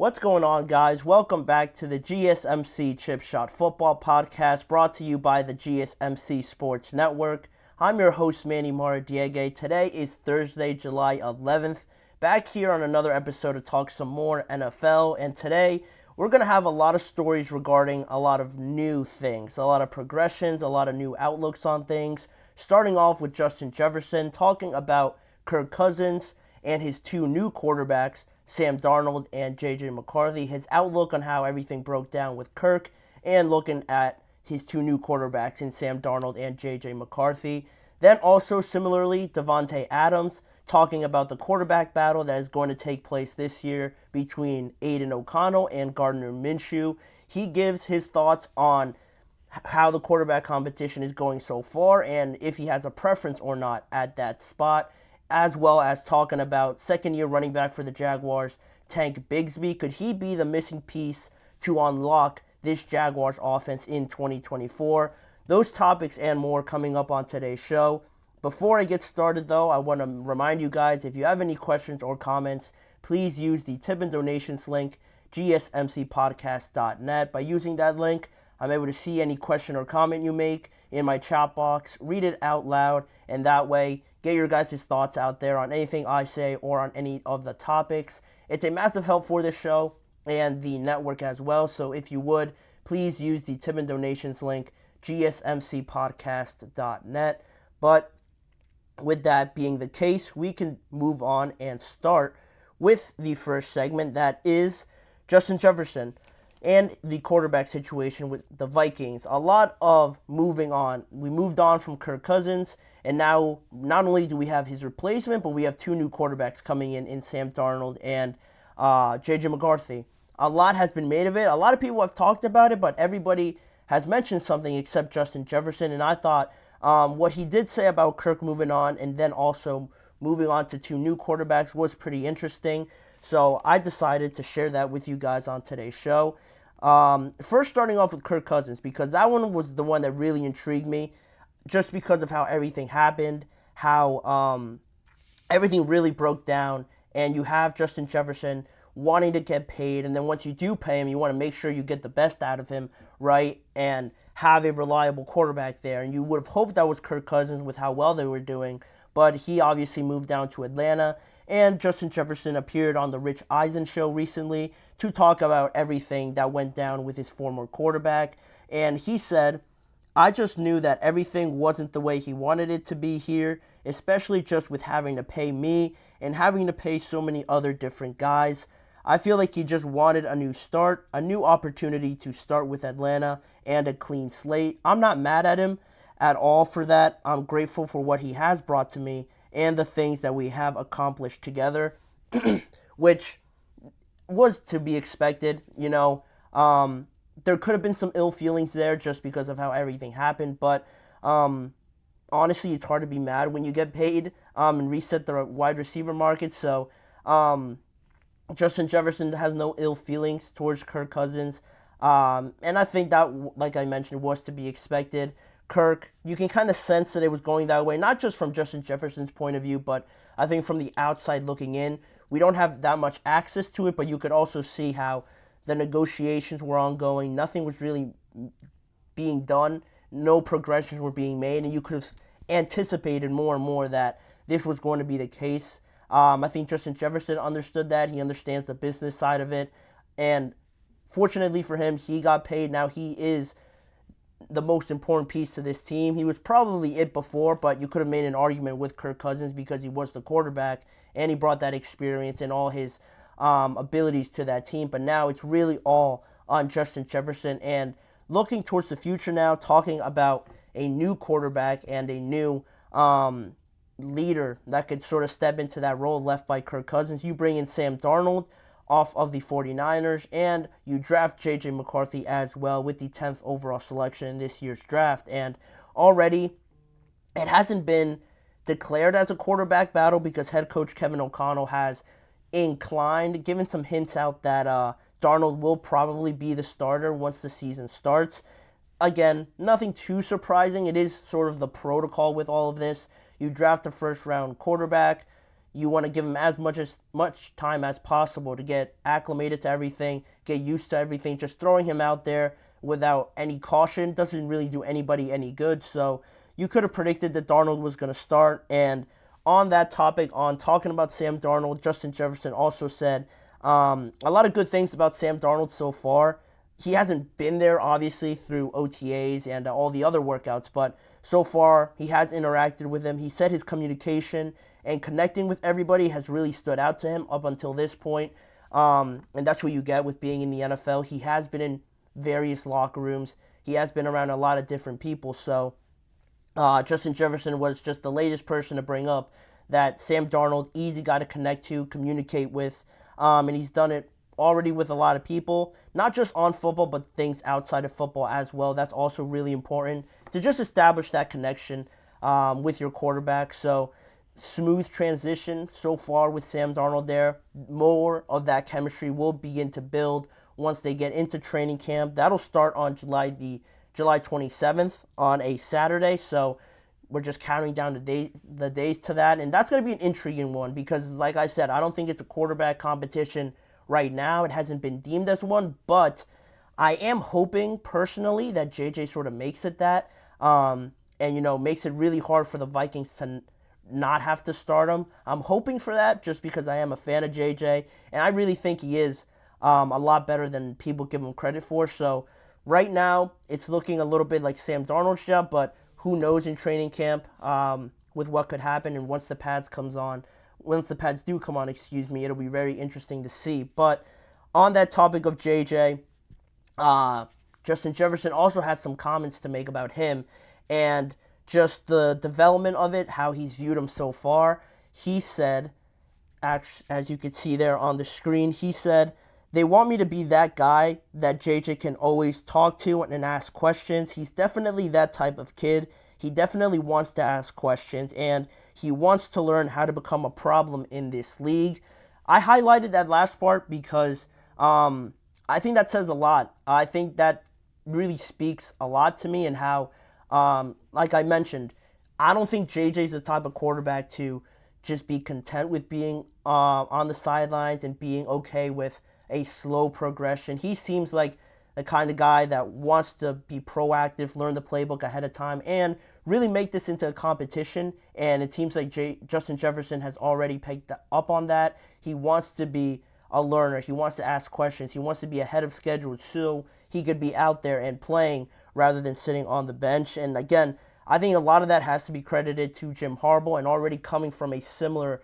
What's going on, guys? Welcome back to the GSMC Chip Shot Football Podcast, brought to you by the GSMC Sports Network. I'm your host, Manny Maradiege. Today is Thursday, July 11th. Back here on another episode to talk some more NFL, and today we're going to have a lot of stories regarding a lot of new things, a lot of progressions, a lot of new outlooks on things. Starting off with Justin Jefferson, talking about Kirk Cousins and his two new quarterbacks, Sam Darnold and McCarthy, his outlook on how everything broke down with Kirk, and looking at his two new quarterbacks in Sam Darnold and McCarthy. Then also, similarly, Davante Adams, talking about the quarterback battle that is going to take place this year between Aiden O'Connell and Gardner Minshew. He gives his thoughts on how the quarterback competition is going so far and if he has a preference or not at that spot, as well as talking about second-year running back for the Jaguars, Tank Bigsby. Could he be the missing piece to unlock this Jaguars offense in 2024? Those topics and more coming up on today's show. Before I get started, though, I want to remind you guys, if you have any questions or comments, please use the tip and donations link, GSMCPodcast.net. By using that link, I'm able to see any question or comment you make in my chat box, read it out loud, and that way get your guys' thoughts out there on anything I say or on any of the topics. It's a massive help for this show and the network as well, so if you would, please use the tip and donations link, GSMCPodcast.net. But with that being the case, we can move on and start with the first segment, that is Justin Jefferson and the quarterback situation with the Vikings. A lot of moving on. We moved on from Kirk Cousins, and now not only do we have his replacement, but we have two new quarterbacks coming in Sam Darnold and McCarthy. A lot has been made of it. A lot of people have talked about it, but everybody has mentioned something except Justin Jefferson, and I thought what he did say about Kirk moving on and then also moving on to two new quarterbacks was pretty interesting. So I decided to share that with you guys on today's show. First, starting off with Kirk Cousins, because that one was the one that really intrigued me, just because of how everything happened, how everything really broke down, and you have Justin Jefferson wanting to get paid, and then once you do pay him, you want to make sure you get the best out of him, right, and have a reliable quarterback there. And you would have hoped that was Kirk Cousins with how well they were doing, but he obviously moved down to Atlanta. And Justin Jefferson appeared on the Rich Eisen show recently to talk about everything that went down with his former quarterback. And he said, I just knew that everything wasn't the way he wanted it to be here, especially just with having to pay me and having to pay so many other different guys. I feel like he just wanted a new start, a new opportunity to start with Atlanta and a clean slate. I'm not mad at him at all for that. I'm grateful for what he has brought to me and the things that we have accomplished together, which was to be expected. There could have been some ill feelings there just because of how everything happened, but honestly, it's hard to be mad when you get paid and reset the wide receiver market. So Justin Jefferson has no ill feelings towards Kirk Cousins, and I think that, like I mentioned, was to be expected. Kirk, you can kind of sense that it was going that way, not just from Justin Jefferson's point of view, but I think from the outside looking in. We don't have that much access to it, but you could also see how the negotiations were ongoing. Nothing was really being done. No progressions were being made, and you could have anticipated more and more that this was going to be the case. I think Justin Jefferson understood that. He understands the business side of it, and fortunately for him, he got paid. Now he is the most important piece to this team. He was probably it before, but you could have made an argument with Kirk Cousins because he was the quarterback and he brought that experience and all his abilities to that team. But now it's really all on Justin Jefferson. And looking towards the future now, talking about a new quarterback and a new leader that could sort of step into that role left by Kirk Cousins, you bring in Sam Darnold off of the 49ers, and you draft McCarthy as well with the 10th overall selection in this year's draft. And already, it hasn't been declared as a quarterback battle because head coach Kevin O'Connell has given some hints out that Darnold will probably be the starter once the season starts. Again, nothing too surprising. It is sort of the protocol with all of this. You draft a first-round quarterback. You want to give him as much time as possible to get acclimated to everything, get used to everything. Just throwing him out there without any caution doesn't really do anybody any good. So you could have predicted that Darnold was going to start. And on that topic, on talking about Sam Darnold, Justin Jefferson also said a lot of good things about Sam Darnold so far. He hasn't been there, obviously, through OTAs and all the other workouts, but so far he has interacted with him. He said his communication and connecting with everybody has really stood out to him up until this point. And that's what you get with being in the NFL. He has been in various locker rooms. He has been around a lot of different people. So Justin Jefferson was just the latest person to bring up that Sam Darnold, easy guy to connect to, communicate with, and he's done it already with a lot of people, not just on football, but things outside of football as well. That's also really important to just establish that connection with your quarterback. So smooth transition so far with Sam Darnold there. More of that chemistry will begin to build once they get into training camp. That'll start on July 27th on a Saturday. So we're just counting down the days to that. And that's going to be an intriguing one because, like I said, I don't think it's a quarterback competition right now. It hasn't been deemed as one, but I am hoping personally that JJ sort of makes it that and, makes it really hard for the Vikings to not have to start him. I'm hoping for that just because I am a fan of JJ, and I really think he is a lot better than people give him credit for. So right now, it's looking a little bit like Sam Darnold's job, but who knows in training camp with what could happen. And once the pads do come on, it'll be very interesting to see. But on that topic of JJ, Justin Jefferson also had some comments to make about him and just the development of it, how he's viewed him so far. He said, as you can see there on the screen, he said, "They want me to be that guy that JJ can always talk to and ask questions. He's definitely that type of kid. He definitely wants to ask questions, and he wants to learn how to become a problem in this league." I highlighted that last part because I think that says a lot. I think that really speaks a lot to me and how, like I mentioned, I don't think JJ's the type of quarterback to just be content with being on the sidelines and being okay with a slow progression. He seems like the kind of guy that wants to be proactive, learn the playbook ahead of time, and really make this into a competition. And it seems like Justin Jefferson has already picked up on that. He wants to be a learner. He wants to ask questions. He wants to be ahead of schedule so he could be out there and playing rather than sitting on the bench. And again, I think a lot of that has to be credited to Jim Harbaugh and already coming from a similar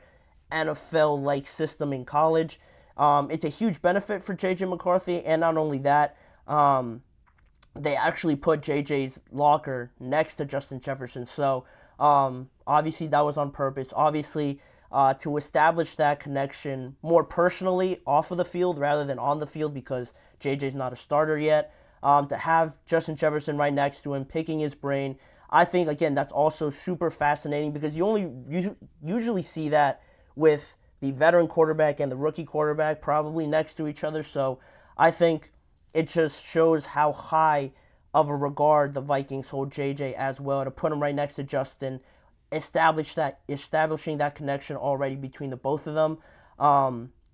NFL-like system in college. It's a huge benefit for J.J. McCarthy, and not only that, they actually put JJ's locker next to Justin Jefferson. So obviously that was on purpose. Obviously to establish that connection more personally off of the field rather than on the field because JJ's not a starter yet. To have Justin Jefferson right next to him, picking his brain, I think, again, that's also super fascinating because you only usually see that with the veteran quarterback and the rookie quarterback probably next to each other. So I think it just shows how high of a regard the Vikings hold JJ as well, to put him right next to Justin, establishing that connection already between the both of them.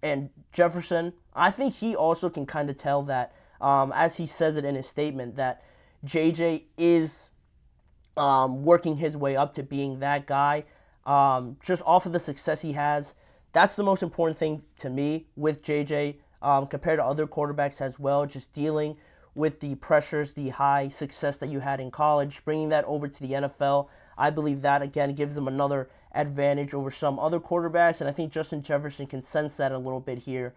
And Jefferson, I think he also can kind of tell that, as he says it in his statement, that JJ is working his way up to being that guy. Just off of the success he has, that's the most important thing to me with JJ compared to other quarterbacks as well. Just dealing with the pressures, the high success that you had in college, bringing that over to the NFL. I believe that, again, gives him another advantage over some other quarterbacks, and I think Justin Jefferson can sense that a little bit here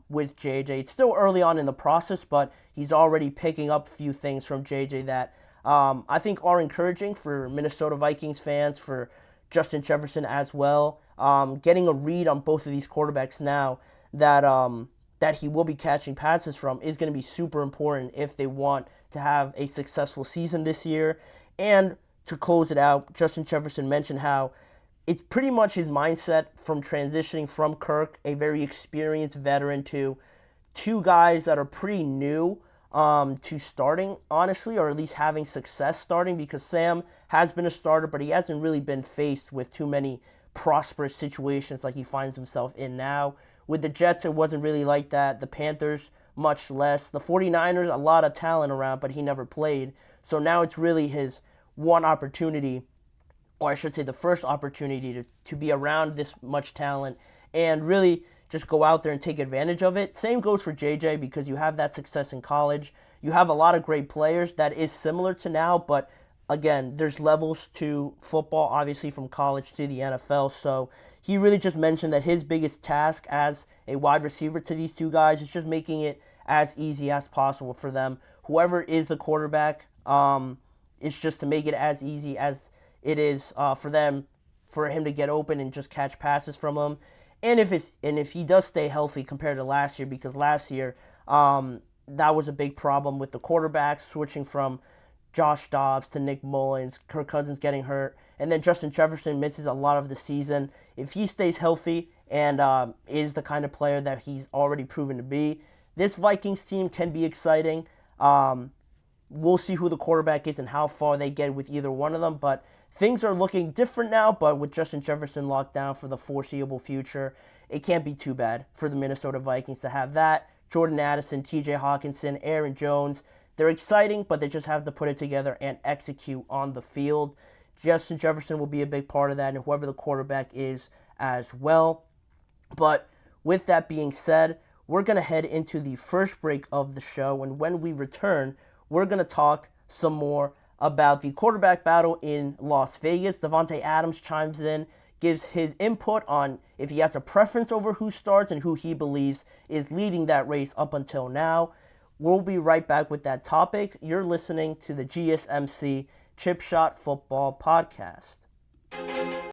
with JJ. It's still early on in the process, but he's already picking up a few things from JJ that I think are encouraging for Minnesota Vikings fans, for Justin Jefferson as well. Getting a read on both of these quarterbacks now that he will be catching passes from is going to be super important if they want to have a successful season this year. And to close it out, Justin Jefferson mentioned how it's pretty much his mindset from transitioning from Kirk, a very experienced veteran, to two guys that are pretty new to starting, honestly, or at least having success starting, because Sam has been a starter, but he hasn't really been faced with too many prosperous situations like he finds himself in now. With the Jets, it wasn't really like that. The Panthers, much less. The 49ers, a lot of talent around, but he never played. So now it's really his one opportunity, or I should say the first opportunity to be around this much talent and really just go out there and take advantage of it. Same goes for JJ because you have that success in college. You have a lot of great players that is similar to now, but again, there's levels to football, obviously from college to the NFL. So he really just mentioned that his biggest task as a wide receiver to these two guys is just making it as easy as possible for them. Whoever is the quarterback, it's just to make it as easy as it is for them, for him to get open and just catch passes from him. And if he does stay healthy compared to last year, because last year that was a big problem with the quarterbacks switching from Josh Dobbs to Nick Mullins, Kirk Cousins getting hurt, and then Justin Jefferson misses a lot of the season. If he stays healthy and is the kind of player that he's already proven to be, this Vikings team can be exciting. We'll see who the quarterback is and how far they get with either one of them, but things are looking different now. But with Justin Jefferson locked down for the foreseeable future, it can't be too bad for the Minnesota Vikings to have that. Jordan Addison, TJ Hawkinson, Aaron Jones, they're exciting, but they just have to put it together and execute on the field. Justin Jefferson will be a big part of that, and whoever the quarterback is as well. But with that being said, we're going to head into the first break of the show, and when we return, we're going to talk some more about the quarterback battle in Las Vegas. Davante Adams chimes in, gives his input on if he has a preference over who starts and who he believes is leading that race up until now. We'll be right back with that topic. You're listening to the GSMC Chip Shot Football Podcast.